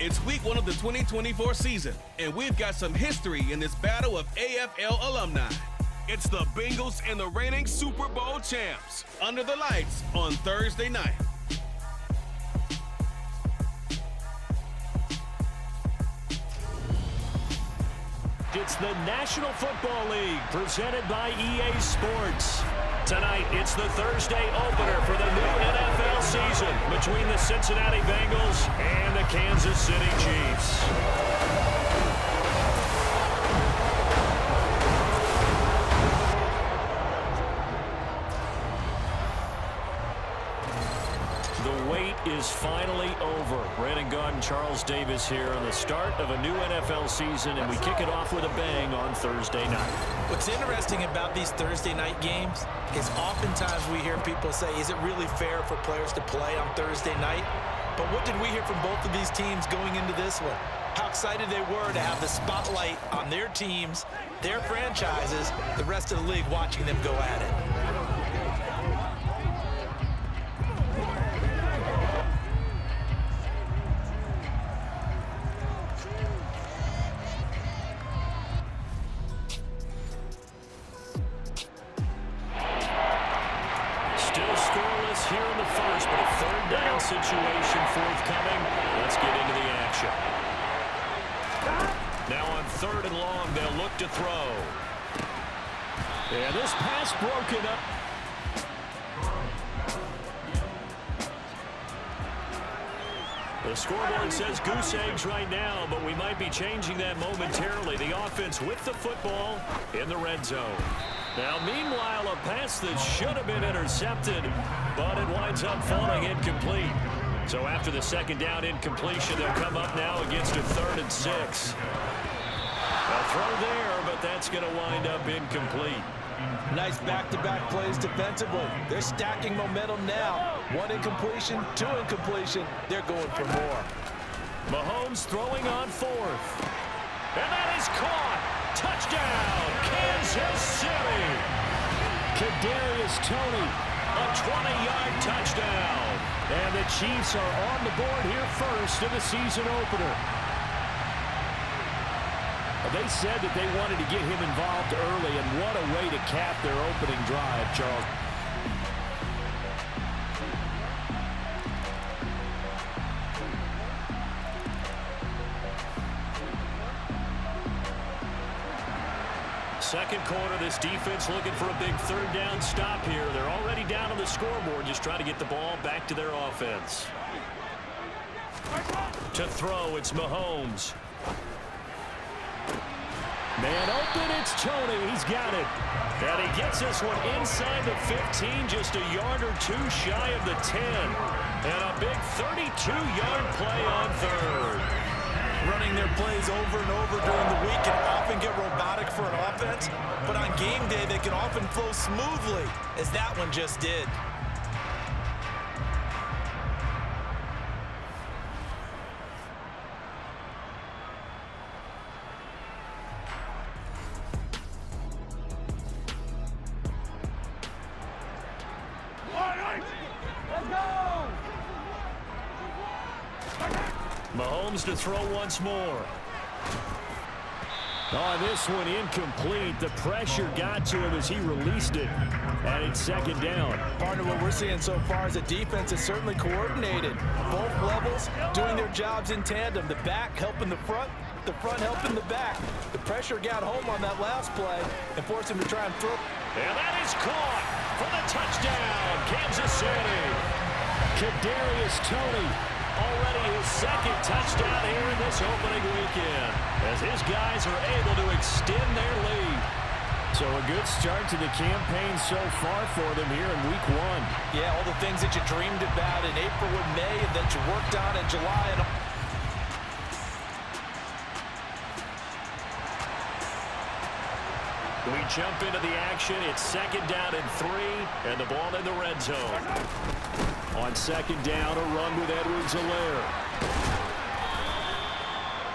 It's week 1 of the 2024 season, and we've got some history in this battle of AFL alumni. It's the Bengals and the reigning Super Bowl champs under the lights on Thursday night. It's the National Football League presented by EA Sports. Tonight, it's the Thursday opener for the new NFL season between the Cincinnati Bengals and the Kansas City Chiefs. The wait is finally over. Brandon Gaudin, Charles Davis here on the start of a new NFL season, and we kick it off with a bang on Thursday night. What's interesting about these Thursday night games is oftentimes we hear people say, is it really fair for players to play on Thursday night? But what did we hear from both of these teams going into this one? How excited they were to have the spotlight on their teams, their franchises, the rest of the league watching them go at it. Situation forthcoming. Let's get into the action. Now on 3rd and long, they'll look to throw. And this pass broken up. The scoreboard says goose eggs right now, but we might be changing that momentarily. The offense with the football in the red zone. Now, meanwhile, a pass that should have been intercepted, but it winds up falling incomplete. So after the second down incompletion, they'll come up now against a 3rd and 6. A throw there, but that's going to wind up incomplete. Nice back-to-back plays defensively. They're stacking momentum now. 1 incompletion, 2 incompletion. They're going for more. Mahomes throwing on 4th. And that is caught. Touchdown, Kansas City. Kadarius Toney, a 20-yard touchdown. And the Chiefs are on the board here first in the season opener. They said that they wanted to get him involved early, and what a way to cap their opening drive, Charles. Second quarter, this defense looking for a big 3rd down stop here. They're already down on the scoreboard, just trying to get the ball back to their offense. To throw, it's Mahomes. Man open, it's Toney. He's got it. And he gets this one inside the 15, just a yard or 2 shy of the 10. And a big 32-yard play on 3rd. Running their plays over and over during the week can often get robotic for an offense, but on game day they can often flow smoothly, as that one just did. Mahomes to throw once more. Oh, this one incomplete. The pressure got to him as he released it. And it's 2nd down. Partner, what we're seeing so far is the defense is certainly coordinated. Both levels doing their jobs in tandem. The back helping the front helping the back. The pressure got home on that last play and forced him to try and throw. And that is caught for the touchdown, Kansas City. Kadarius Toney. Already his 2nd touchdown here in this opening weekend, as his guys are able to extend their lead. So a good start to the campaign so far for them here in week 1. Yeah, all the things that you dreamed about in April and May and that you worked on in July. We jump into the action. It's 2nd down and 3, and the ball in the red zone. On 2nd down, a run with Edwards-Helaire.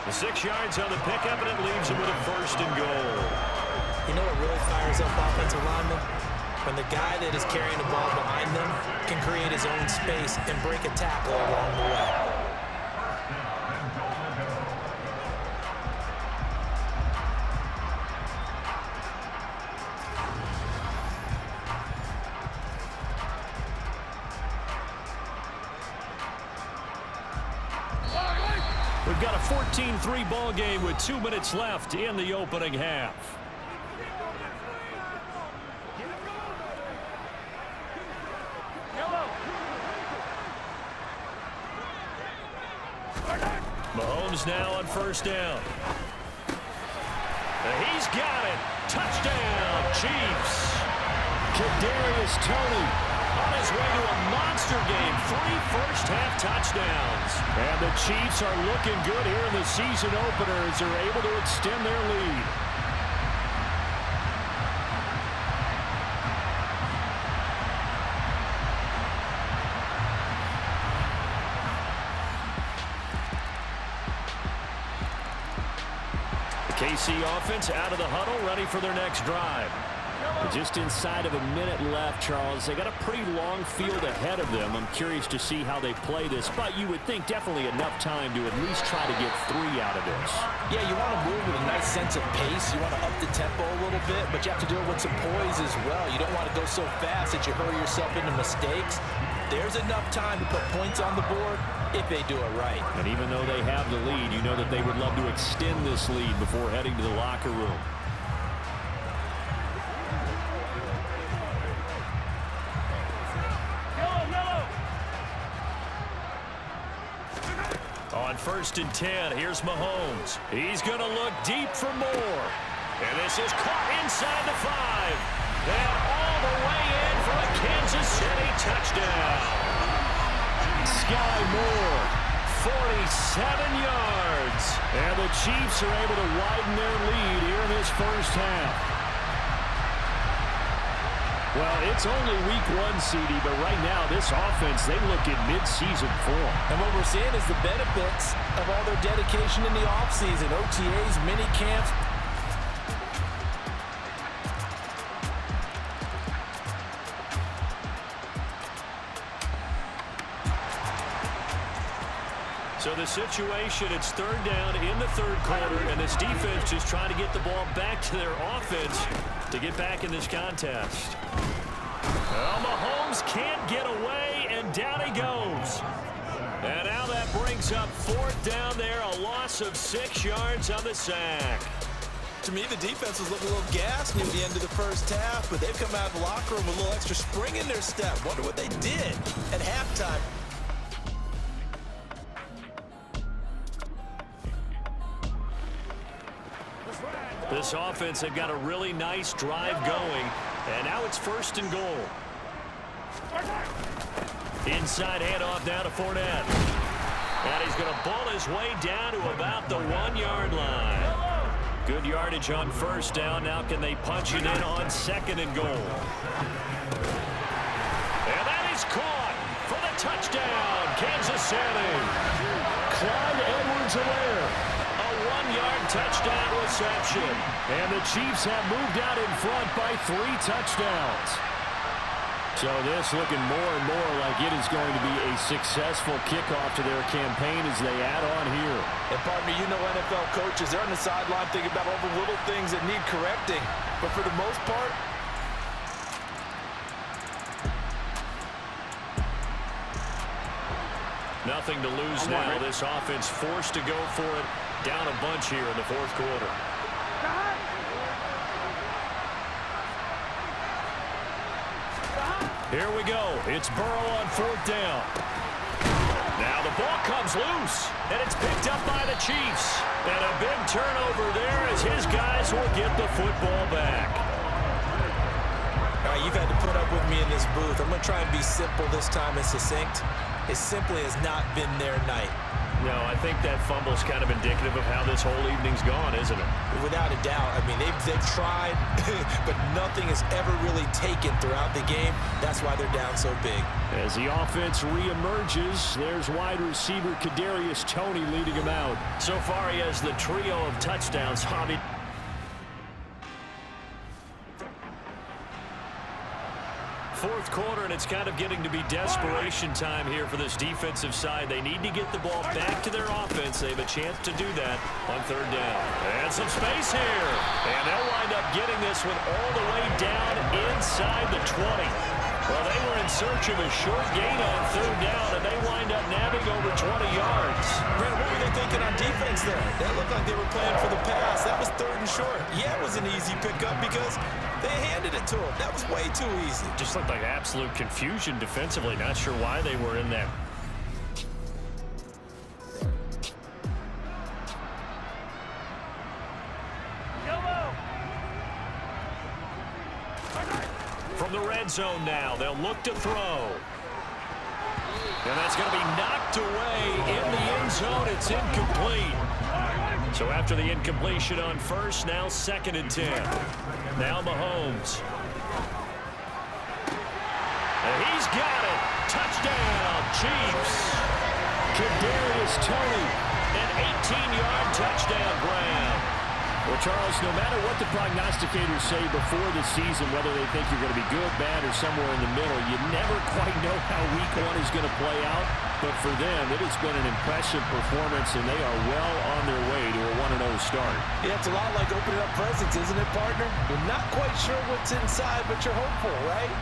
The 6 yards on the pickup, and it leaves him with a 1st and goal. You know what really fires up offensive linemen? When the guy that is carrying the ball behind them can create his own space and break a tackle along the way. We've got a 14-3 ball game with 2 minutes left in the opening half. Mahomes now on first down. He's got it. Touchdown, Chiefs. Kadarius Toney on his way to a monster game. 3 first-half touchdowns. And the Chiefs are looking good here in the season opener as they're able to extend their lead. KC offense out of the huddle, ready for their next drive. Just inside of a minute left, Charles. They got a pretty long field ahead of them. I'm curious to see how they play this, but you would think definitely enough time to at least try to get 3 out of this. Yeah, you want to move with a nice sense of pace. You want to up the tempo a little bit, but you have to do it with some poise as well. You don't want to go so fast that you hurry yourself into mistakes. There's enough time to put points on the board if they do it right. And even though they have the lead, you know that they would love to extend this lead before heading to the locker room. On 1st and 10, here's Mahomes. He's going to look deep for more. And this is caught inside the 5. And all the way in for a Kansas City touchdown. Sky Moore, 47 yards. And the Chiefs are able to widen their lead here in this first half. Well, it's only week 1, CD, but right now this offense, they look in mid-season form. And what we're seeing is the benefits of all their dedication in the offseason, OTAs, mini camps. So the situation, it's 3rd down in the 3rd quarter, and this defense just trying to get the ball back to their offense to get back in this contest. Well, Mahomes can't get away, and down he goes. And now that brings up 4th down there, a loss of 6 yards on the sack. To me, the defense was looking a little gassed near the end of the first half, but they've come out of the locker room with a little extra spring in their step. Wonder what they did at halftime. This offense, they've got a really nice drive going, and now it's 1st and goal. Inside handoff down to Fournette. And he's going to ball his way down to about the 1-yard line. Good yardage on 1st down. Now can they punch it in on 2nd and goal? And that is caught for the touchdown, Kansas City. Clyde Edwards-Helaire. A 1-yard touchdown reception. And the Chiefs have moved out in front by 3 touchdowns. So this looking more and more like it is going to be a successful kickoff to their campaign as they add on here. And partner, you know NFL coaches, they're on the sideline thinking about all the little things that need correcting. But for the most part, nothing to lose now. This offense forced to go for it. Down a bunch here in the 4th quarter. Here we go. It's Burrow on 4th down. Now the ball comes loose, and it's picked up by the Chiefs. And a big turnover there as his guys will get the football back. All right, you've had to put up with me in this booth. I'm going to try and be simple this time and succinct. It simply has not been their night. No, I think that fumble's kind of indicative of how this whole evening's gone, isn't it? Without a doubt. I mean, they've tried, but nothing is ever really taken throughout the game. That's why they're down so big. As the offense reemerges, there's wide receiver Kadarius Toney leading him out. So far, he has the trio of touchdowns. Hobby. Fourth quarter, and it's kind of getting to be desperation time here for this defensive side. They need to get the ball back to their offense. They have a chance to do that on 3rd down. And some space here. And they'll wind up getting this one all the way down inside the 20. Well, they were in search of a short gain on third down, and they wind up nabbing over 20 yards. Brandon, what were they thinking on defense there? That looked like they were playing for the pass. That was third and short. Yeah, it was an easy pickup because they handed it to him. That was way too easy. Just looked like absolute confusion defensively. Not sure why they were in there. From the red zone now, they'll look to throw. And that's going to be knocked away in the end zone. It's incomplete. So after the incompletion on first, now 2nd and 10. Now Mahomes. And he's got it. Touchdown, Chiefs. Kadarius Toney, An 18-yard touchdown grab. well, Charles, no matter what the prognosticators say before the season, whether they think you're going to be good, bad, or somewhere in the middle, you never quite know how week one is going to play out. But for them, it has been an impressive performance, and they are well on their way to a 1-0 start. Yeah, it's a lot like opening up presents, isn't it, partner? You're not quite sure what's inside, but you're hopeful, right?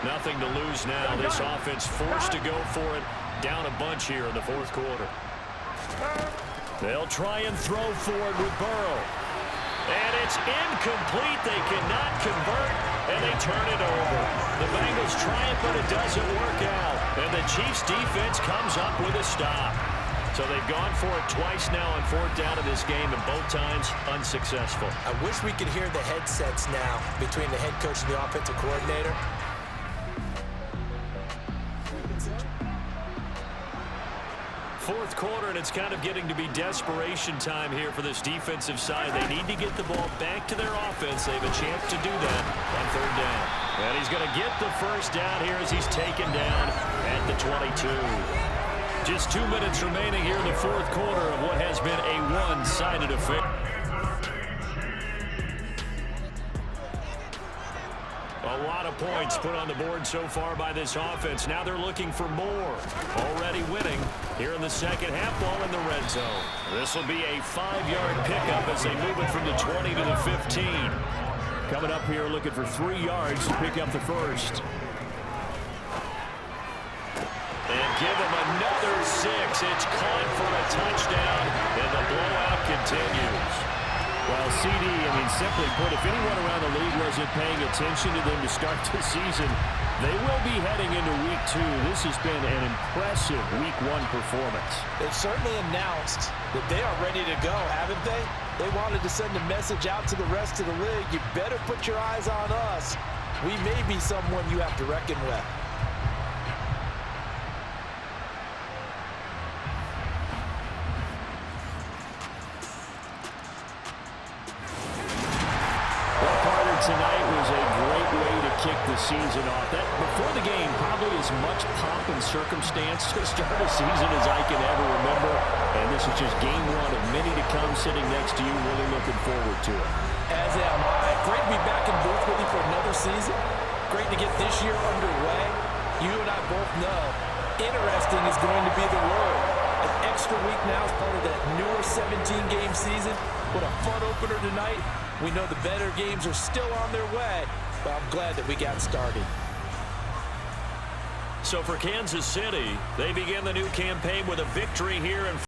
Nothing to lose now. This offense forced to go for it. Down a bunch here in the fourth quarter. They'll try and throw forward with Burrow. And it's incomplete. They cannot convert, and they turn it over. The Bengals try it, but it doesn't work out. And the Chiefs' defense comes up with a stop. So they've gone for it twice now on 4th down in this game, and both times unsuccessful. I wish we could hear the headsets now between the head coach and the offensive coordinator. Fourth quarter, and it's kind of getting to be desperation time here for this defensive side. They need to get the ball back to their offense. They have a chance to do that on 3rd down. And he's going to get the first down here as he's taken down at the 22. Just 2 minutes remaining here in the fourth quarter of what has been a one-sided affair. A lot of points put on the board so far by this offense. Now they're looking for more. Already winning here in the second half, ball in the red zone. This will be a 5-yard pickup as they move it from the 20 to the 15. Coming up here looking for 3 yards to pick up the first. And give them another 6. It's caught for a touchdown, and the blowout continues. Well, CD, simply put, if anyone around the league wasn't paying attention to them to start the season, they will be heading into week 2. This has been an impressive week 1 performance. They've certainly announced that they are ready to go, haven't they? They wanted to send a message out to the rest of the league. You better put your eyes on us. We may be someone you have to reckon with. Tonight was a great way to kick the season off. That before the game, probably as much pomp and circumstance to start a season as I can ever remember. And this is just game 1 of many to come sitting next to you. Really looking forward to it. As am I. Great to be back in booth with you for another season. Great to get this year underway. You and I both know interesting is going to be the word. An extra week now is part of that newer 17-game season. What a fun opener tonight. We know the better games are still on their way, but I'm glad that we got started. So for Kansas City, they begin the new campaign with a victory here in